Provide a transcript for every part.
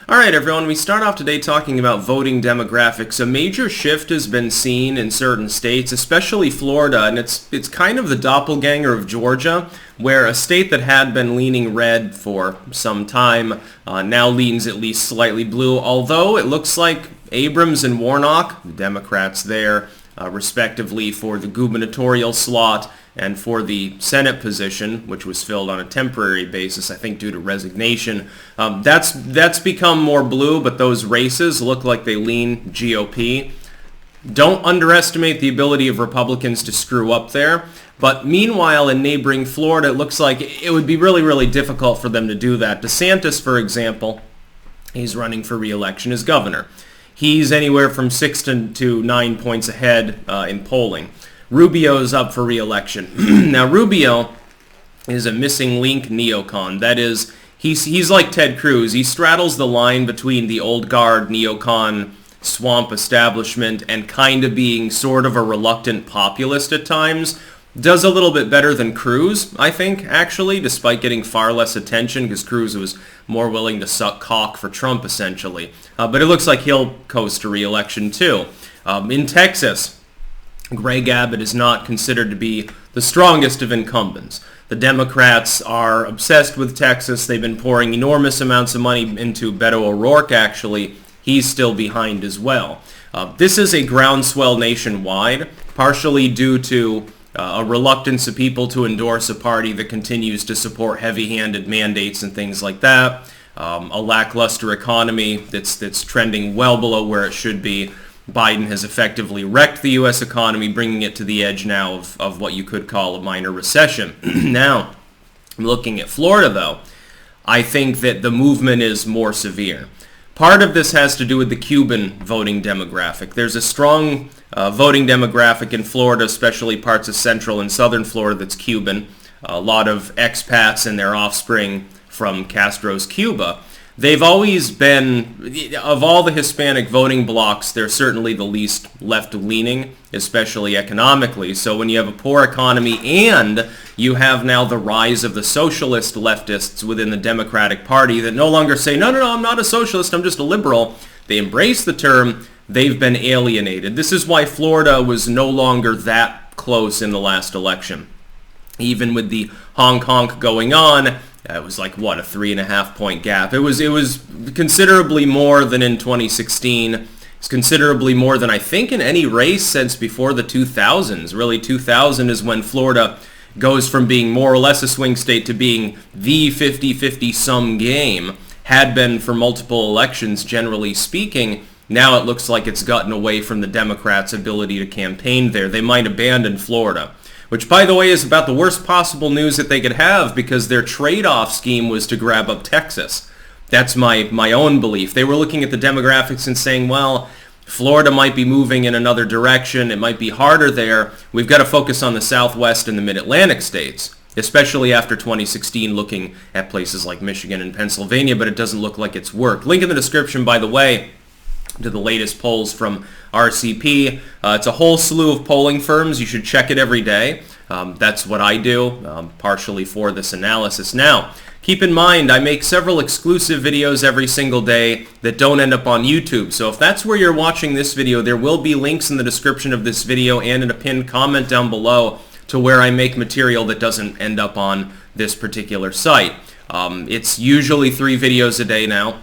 All right, everyone, we start off today talking about voting demographics. A major shift has been seen in certain states, especially Florida, and it's kind of the doppelganger of Georgia, where a state that had been leaning red for some time now leans at least slightly blue, although it looks like Abrams and Warnock, the Democrats there, respectively for the gubernatorial slot and for the Senate position, which was filled on a temporary basis, I think due to resignation. That's become more blue, but those races look like they lean GOP. Don't underestimate the ability of Republicans to screw up there. But meanwhile, in neighboring Florida, it looks like it would be really, really difficult for them to do that. Desantis, for example, he's running for re-election as governor. He's anywhere from 6 to 9 points ahead in polling. Rubio's up for re-election. Now, Rubio is a missing link neocon. That is, he's like Ted Cruz. He straddles the line between the old guard neocon swamp establishment and kind of being sort of a reluctant populist at times. Does a little bit better than Cruz, I think, actually, despite getting far less attention because Cruz was more willing to suck cock for Trump, essentially. But it looks like he'll coast to re-election, too. In Texas, Greg Abbott is not considered to be the strongest of incumbents. The Democrats are obsessed with Texas. They've been pouring enormous amounts of money into Beto O'Rourke, actually. He's still behind as well. This is a groundswell nationwide, partially due to a reluctance of people to endorse a party that continues to support heavy-handed mandates and things like that, a lackluster economy that's trending well below where it should be. Biden has effectively wrecked the U.S. economy, bringing it to the edge now of what you could call a minor recession. Now, looking at Florida, though, I think that the movement is more severe. Part of this has to do with the Cuban voting demographic. There's a strong voting demographic in Florida, especially parts of central and southern Florida, that's Cuban. A lot of expats and their offspring from Castro's Cuba. They've always been, of all the Hispanic voting blocs, they're certainly the least left-leaning, especially economically. So when you have a poor economy and you have now the rise of the socialist leftists within the Democratic Party that no longer say, no, I'm not a socialist, I'm just a liberal. They embrace the term. They've been alienated. This is why Florida was no longer that close in the last election. Even with the honk-honk going on, it was like, what, a 3.5 point gap. It was considerably more than in 2016. It's considerably more than I think in any race since before the 2000s. Really, 2000 is when Florida goes from being more or less a swing state to being the 50-50 sum game. Had been for multiple elections, generally speaking. Now it looks like it's gotten away from the Democrats' ability to campaign there. They might abandon Florida. Which, by the way, is about the worst possible news that they could have because their trade-off scheme was to grab up Texas. That's my own belief. They were looking at the demographics and saying, well, Florida might be moving in another direction. It might be harder there. We've got to focus on the Southwest and the Mid-Atlantic states, especially after 2016, looking at places like Michigan and Pennsylvania, but it doesn't look like it's worked. Link in the description, by the way, to the latest polls from RCP. It's a whole slew of polling firms. You should check it every day. That's what I do, partially for this analysis. Now, keep in mind, I make several exclusive videos every single day that don't end up on YouTube. So if that's where you're watching this video, there will be links in the description of this video and in a pinned comment down below to where I make material that doesn't end up on this particular site. It's usually 3 videos a day now.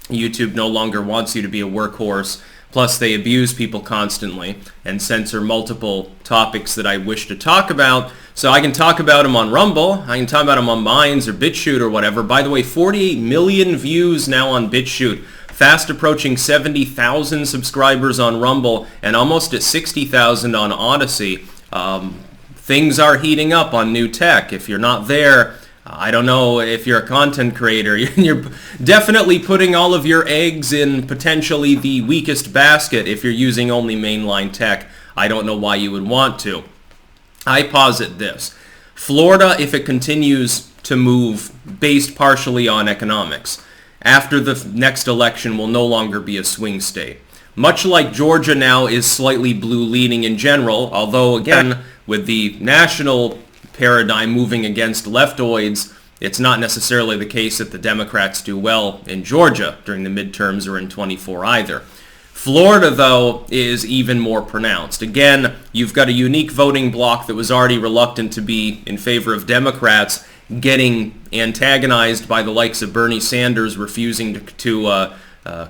YouTube no longer wants you to be a workhorse. Plus, they abuse people constantly and censor multiple topics that I wish to talk about. So I can talk about them on Rumble. I can talk about them on Minds or BitChute or whatever. By the way, 48 million views now on BitChute. Fast approaching 70,000 subscribers on Rumble and almost at 60,000 on Odyssey. Things are heating up on new tech. If you're not there, I don't know if you're a content creator. You're definitely putting all of your eggs in potentially the weakest basket if you're using only mainline tech. I don't know why you would want to. I posit this. Florida, if it continues to move based partially on economics, after the next election will no longer be a swing state. Much like Georgia now is slightly blue-leaning in general, although, again, with the national paradigm moving against leftoids, it's not necessarily the case that the Democrats do well in Georgia during the midterms or in 24 either. Florida, though, is even more pronounced. Again, you've got a unique voting bloc that was already reluctant to be in favor of Democrats getting antagonized by the likes of Bernie Sanders refusing to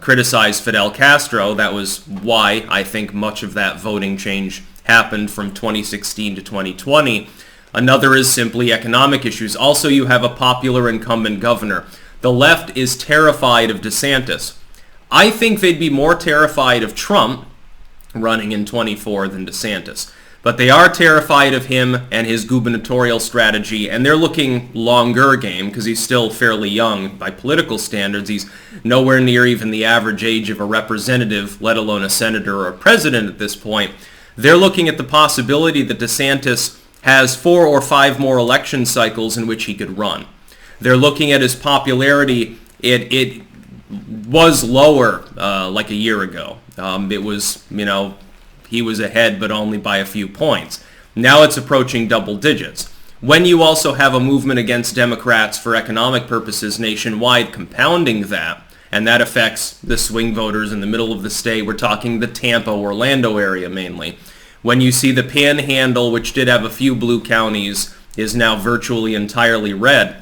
criticize Fidel Castro. That was why I think much of that voting change happened from 2016 to 2020. Another is simply economic issues. Also, you have a popular incumbent governor. The left is terrified of Desantis. I think they'd be more terrified of Trump running in 24 than DeSantis. But they are terrified of him and his gubernatorial strategy, and they're looking longer game because he's still fairly young by political standards. He's nowhere near even the average age of a representative, let alone a senator or a president at this point. They're looking at the possibility that DeSantis has 4 or 5 more election cycles in which he could run. They're looking at his popularity. It was lower like a year ago. It was, he was ahead, but only by a few points. Now it's approaching double digits. When you also have a movement against Democrats for economic purposes nationwide compounding that, and that affects the swing voters in the middle of the state, we're talking the Tampa, Orlando area mainly. When you see the Panhandle, which did have a few blue counties, is now virtually entirely red,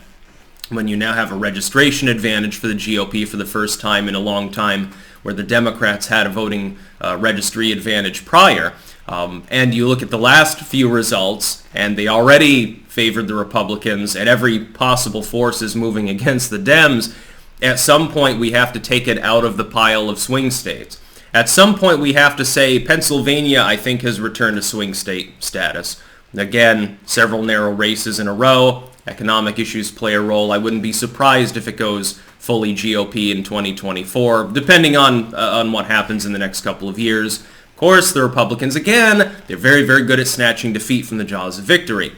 when you now have a registration advantage for the GOP for the first time in a long time, where the Democrats had a voting registry advantage prior. And you look at the last few results, and they already favored the Republicans, and every possible force is moving against the Dems. At some point, we have to take it out of the pile of swing states. At some point, we have to say Pennsylvania, I think, has returned to swing state status. Again, several narrow races in a row. Economic issues play a role. I wouldn't be surprised if it goes fully GOP in 2024, depending on what happens in the next couple of years. Of course, the Republicans, again, they're very, very good at snatching defeat from the jaws of victory.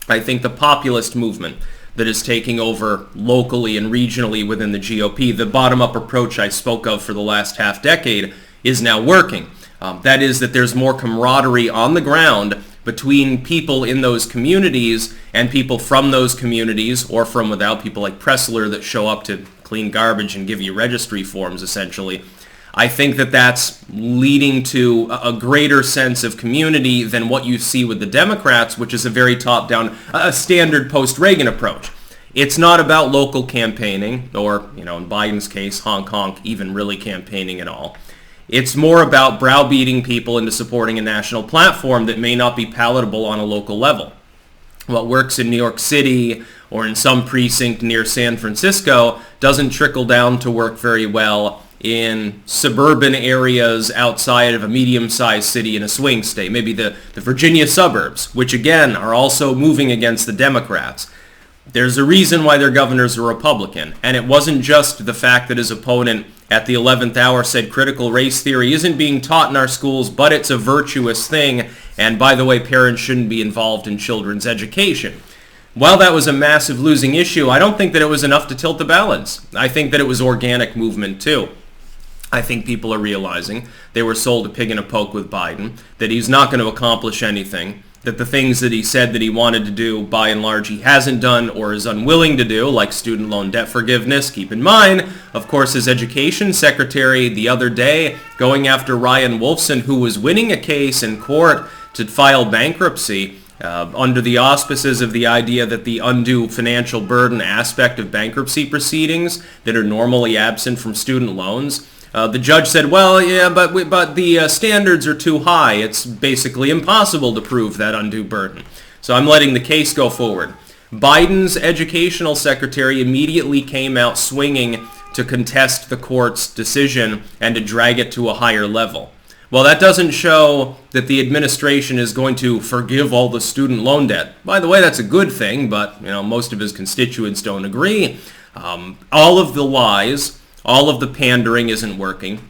I think the populist movement that is taking over locally and regionally within the GOP, the bottom-up approach I spoke of for the last half decade, is now working. That is that there's more camaraderie on the ground between people in those communities and people from those communities, or from without, people like Pressler that show up to clean garbage and give you registry forms, essentially. I think that that's leading to a greater sense of community than what you see with the Democrats, which is a very top-down, a standard post-Reagan approach. It's not about local campaigning, or, in Biden's case, honk-honk, even really campaigning at all. It's more about browbeating people into supporting a national platform that may not be palatable on a local level. What works in New York City or in some precinct near San Francisco doesn't trickle down to work very well in suburban areas outside of a medium-sized city in a swing state, maybe the Virginia suburbs, which again are also moving against the Democrats. There's a reason why their governor's a Republican, and it wasn't just the fact that his opponent at the 11th hour said critical race theory isn't being taught in our schools, but it's a virtuous thing, and by the way, parents shouldn't be involved in children's education. While that was a massive losing issue, I don't think that it was enough to tilt the balance. I think that it was organic movement too. I think people are realizing they were sold a pig in a poke with Biden, that he's not going to accomplish anything, that the things that he said that he wanted to do, by and large, he hasn't done or is unwilling to do, like student loan debt forgiveness. Keep in mind, of course, his education secretary the other day going after Ryan Wolfson, who was winning a case in court to file bankruptcy under the auspices of the idea that the undue financial burden aspect of bankruptcy proceedings that are normally absent from student loans. The judge said, well, yeah, but the standards are too high. It's basically impossible to prove that undue burden. So I'm letting the case go forward. Biden's educational secretary immediately came out swinging to contest the court's decision and to drag it to a higher level. Well, that doesn't show that the administration is going to forgive all the student loan debt. By the way, that's a good thing, but most of his constituents don't agree. All of the lies, all of the pandering isn't working.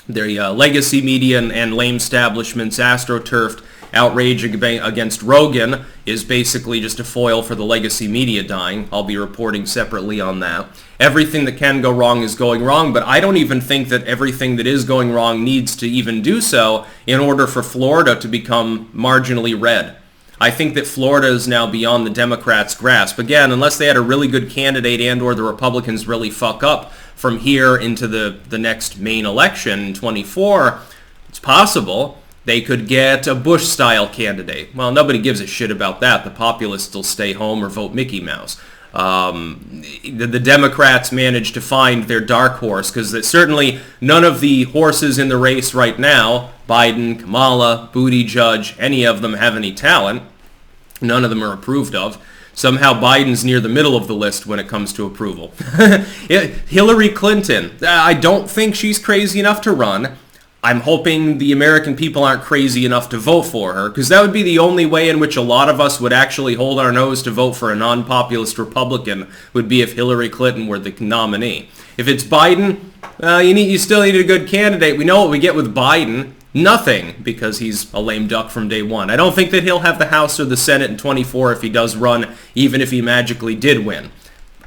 The legacy media and lame establishment's astroturfed outrage against Rogan is basically just a foil for the legacy media dying. I'll be reporting separately on that. Everything that can go wrong is going wrong, but I don't even think that everything that is going wrong needs to even do so in order for Florida to become marginally red. I think that Florida is now beyond the Democrats' grasp. Again, unless they had a really good candidate and or the Republicans really fuck up from here into the next main election in 24, it's possible they could get a Bush-style candidate. Well, nobody gives a shit about that. The populists will stay home or vote Mickey Mouse. The Democrats managed to find their dark horse, because certainly none of the horses in the race right now, Biden, Kamala, Buttigieg, any of them have any talent. None of them are approved of. Somehow Biden's near the middle of the list when it comes to approval. Hillary Clinton, I don't think she's crazy enough to run. I'm hoping the American people aren't crazy enough to vote for her, because that would be the only way in which a lot of us would actually hold our nose to vote for a non-populist Republican, would be if Hillary Clinton were the nominee. If it's Biden, you still need a good candidate. We know what we get with Biden. Nothing, because he's a lame duck from day one. I don't think that he'll have the House or the Senate in 24 if he does run, even if he magically did win.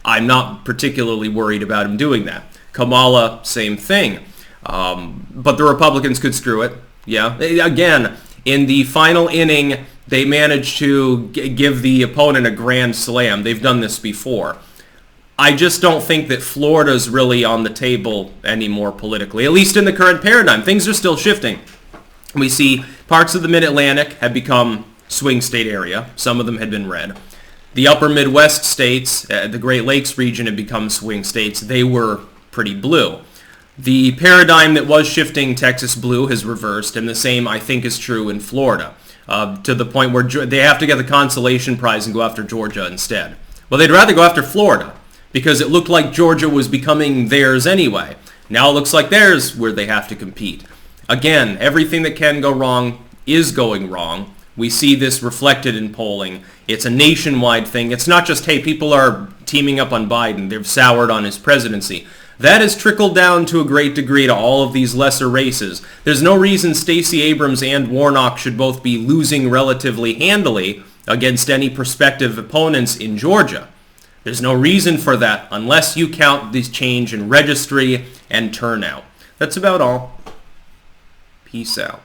I'm not particularly worried about him doing that. Kamala, same thing. But the Republicans could screw it. Yeah. Again, in the final inning, they managed to give the opponent a grand slam. They've done this before. I just don't think that Florida's really on the table anymore politically, at least in the current paradigm. Things are still shifting. We see parts of the Mid-Atlantic have become swing state area. Some of them had been red. The upper Midwest states, the Great Lakes region, had become swing states. They were pretty blue. The paradigm that was shifting Texas blue has reversed, and the same, I think, is true in Florida, to the point where they have to get the consolation prize and go after Georgia instead. Well, they'd rather go after Florida, because it looked like Georgia was becoming theirs anyway. Now it looks like theirs where they have to compete. Again, everything that can go wrong is going wrong. We see this reflected in polling. It's a nationwide thing. It's not just, hey, people are teaming up on Biden. They've soured on his presidency. That has trickled down to a great degree to all of these lesser races. There's no reason Stacey Abrams and Warnock should both be losing relatively handily against any prospective opponents in Georgia. There's no reason for that unless you count this change in registry and turnout. That's about all. Peace out.